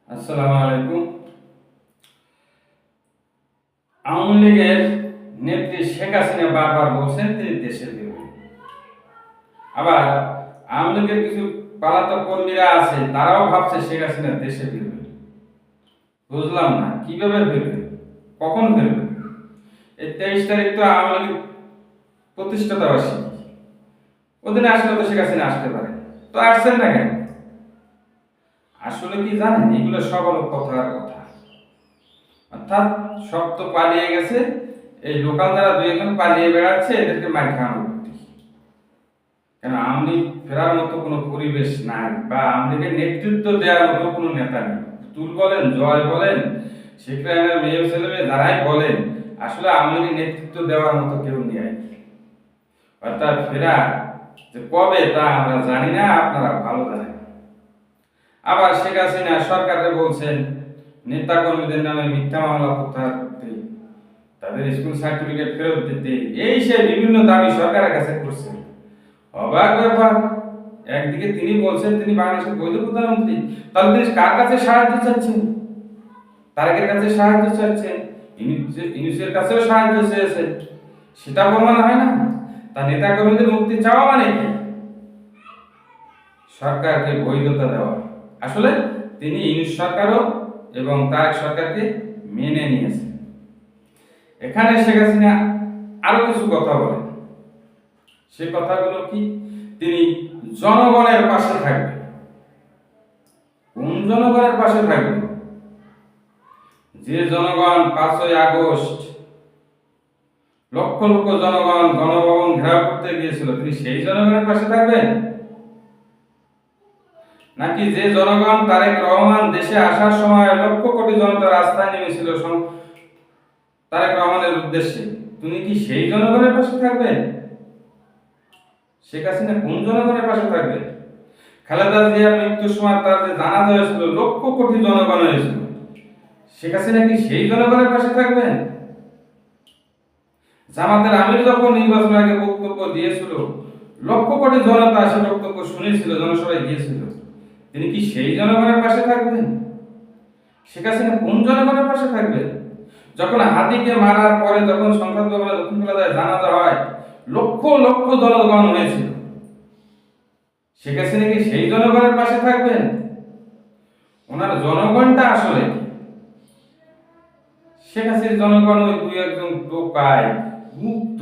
আসসালামু আলাইকুম। আওয়ামী লীগের নেত্রী শেখ হাসিনা বারবার বলছেন তিনি দেশে ফিরবেন। আবার আওয়ামী লীগের কিছু পলাতক কর্মীরা আছে, তারাও ভাবছে শেখ হাসিনা দেশে ফিরবেন। বুঝলাম না কিভাবে ফিরবেন, কখন ফিরবেন। এই 23 তারিখ তো আওয়ামী লীগের প্রতিষ্ঠাতা বার্ষিকী, ওদিনে আসলে তো শেখ হাসিনা আসতে পারে, তো আসছেন না কেন? আসলে কি জানেন, এগুলো সব হলো কথার কথা। অর্থাৎ সব তো পালিয়ে গেছে, এই লোকাল যারা দুই একজন পালিয়ে বেড়াচ্ছে এদেরকে মার খাওয়ানো বুদ্ধি। কেন আওয়ামী লীগ ফেরার মতো কোনো পরিবেশ নাই, বা আওয়ামী লীগের নেতৃত্ব দেওয়ার মতো কোনো নেতা নেই। তুল বলেন, জয় বলেন, শেখ রায়নার মেয়ে ছেলে মেয়ে যারাই বলেন, আসলে আওয়ামী লীগের নেতৃত্ব দেওয়ার মতো কেউ নেই। অর্থাৎ ফেরা যে কবে তা আমরা জানি না, আপনারা ভালো জানেন। আবার শেখ হাসিনা সরকারে বলছেন নেতা কর্মীদের নামে মিথ্যা মামলা প্রত্যাহার করতে, তাদের স্কুল সার্টিফিকেট ফেরত দিতে, এই সে বিভিন্ন দাবি সরকারের কাছে করছেন। অবাক ব্যাপার, একদিকে তিনি বলছেন তিনি বাংলাদেশের বৈধ প্রধানমন্ত্রী, তাহলে তিনি কার কাছে সাহায্য চাচ্ছেন? তারেকের কাছে সাহায্য চাচ্ছেন, ইউনিসের কাছেও সাহায্য চেয়েছেন, সেটা প্রমাণ হয় না? তা নেতা কর্মীদের মুক্তি চাওয়া মানে কি? সরকারকে বৈধতা দেওয়া। আসলে তিনি ইউনিস সরকারও এবং তারেক সরকারকে মেনে নিয়েছেন। এখানে শেখ হাসিনা আরো কিছু কথা বলেন। সে কথাগুলো কি? তিনি জনগণের পাশে থাকবেন। কোন জনগণের পাশে থাকবেন? যে জনগণ 5ই আগস্ট লক্ষ লক্ষ জনগণ গণভবন ঘেরাও করতে গিয়েছিল, তিনি সেই জনগণের পাশে থাকবেন? নাকি যে জনগণ তারেক রহমান দেশে আসার সময় লক্ষ কোটি জনতা রাস্তায় নেমেছিল তারেক রহমানের উদ্দেশ্যে, তুমি কি সেই জনগণের পাশে থাকবেন? শেখ হাসিনা কোন জনগণের পাশে থাকবে? খালেদা জিয়ার মৃত্যুর সময় তার যে জানাজা হয়েছিল, লক্ষ কোটি জনগণ হয়েছিল, শেখ হাসিনা কি সেই জনগণের পাশে থাকবেন? জামাতের আমির যখন নির্বাচনের আগে বক্তব্য দিয়েছিল, লক্ষ কোটি জনতা সে বক্তব্য শুনেছিল, জনসভায় গিয়েছিল, তিনি কি সেই জনগণের পাশে থাকবেন? শেখ হাসিনা কোন জনগণের পাশে থাকবেন? যখন হাতিকে মারার পরে যখন সংসদ ভবনে দক্ষিণ কলকাতায় জানাজা হয়, লক্ষ লক্ষ জনগণ হয়েছিল, শেখ হাসিনা কি সেই জনগণের পাশে থাকবেন? ওনার জনগণটা আসলে কি? শেখ হাসিনার জনগণ ওই দুই একজন টোকায় মুক্ত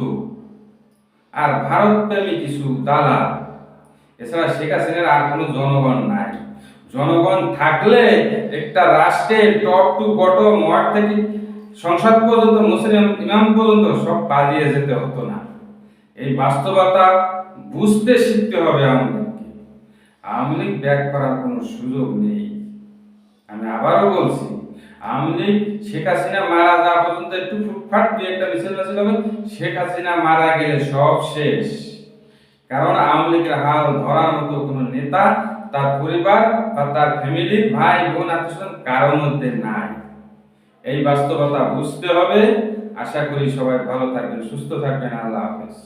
আর ভারত প্রেমী কিছু দালাল, এছাড়া শেখ হাসিনার আর কোনো জনগণ নাই। জনগণ থাকলে একটা রাষ্ট্রের টপ টু বটম ওয়ার্ড থেকে সংসদ পর্যন্ত, মুসলিম ইমাম পর্যন্ত সব পালিয়ে যেতে হতো না। এই বাস্তবতা বুঝতে শিখতে হবে আওয়ামী লীগকে। আওয়ামী লীগ ব্যাক করার কোনো সুযোগ নেই। আমি আবারও বলছি, আওয়ামী লীগ শেখ হাসিনা মারা যাওয়া পর্যন্ত একটু ফুটফাট দিয়ে একটা মিছিল মিছিল হবে, শেখ হাসিনা মারা গেলে সব শেষ। কারণ আওয়ামী লীগের হাল ধরার মতো কোনো নেতা, তার পরিবার বা তার ফ্যামিলির ভাই বোন আত্মীয় কারোর মধ্যে নাই। এই বাস্তবতা বুঝতে হবে। আশা করি সবাই ভালো থাকবেন, সুস্থ থাকবেন। আল্লাহ হাফেজ।